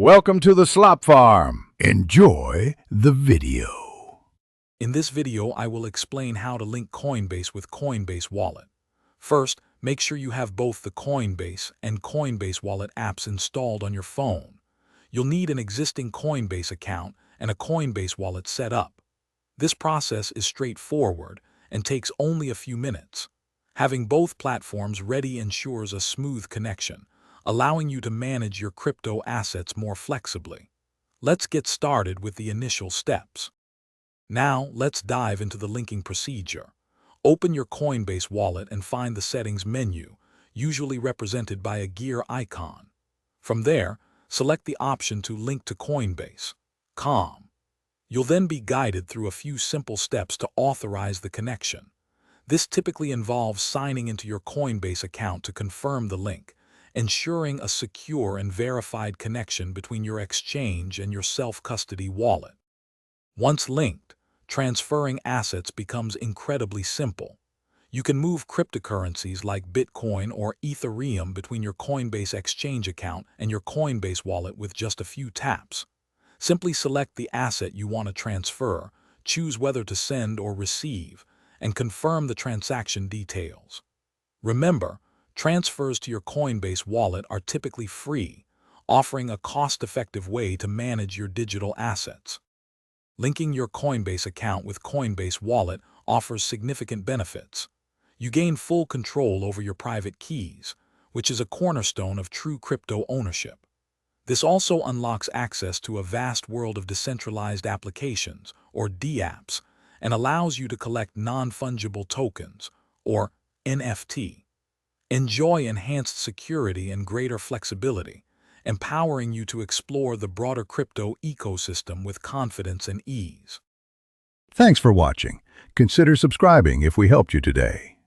Welcome to the Slop Farm. Enjoy the video. In this video, I will explain how to link Coinbase with Coinbase Wallet. First, make sure you have both the Coinbase and Coinbase Wallet apps installed on your phone. You'll need an existing Coinbase account and a Coinbase Wallet set up. This process is straightforward and takes only a few minutes. Having both platforms ready ensures a smooth connection, allowing you to manage your crypto assets more flexibly. Let's get started with the initial steps. Now, let's dive into the linking procedure. Open your Coinbase wallet and find the Settings menu, usually represented by a gear icon. From there, select the option to Link to Coinbase. You'll then be guided through a few simple steps to authorize the connection. This typically involves signing into your Coinbase account to confirm the link, ensuring a secure and verified connection between your exchange and your self-custody wallet. Once linked, transferring assets becomes incredibly simple. You can move cryptocurrencies like Bitcoin or Ethereum between your Coinbase exchange account and your Coinbase wallet with just a few taps. Simply select the asset you want to transfer, choose whether to send or receive, and confirm the transaction details. Remember, transfers to your Coinbase wallet are typically free, offering a cost-effective way to manage your digital assets. Linking your Coinbase account with Coinbase Wallet offers significant benefits. You gain full control over your private keys, which is a cornerstone of true crypto ownership. This also unlocks access to a vast world of decentralized applications, or dApps, and allows you to collect non-fungible tokens, or NFT. Enjoy enhanced security and greater flexibility, empowering you to explore the broader crypto ecosystem with confidence and ease. Thanks for watching. Consider subscribing if we helped you today.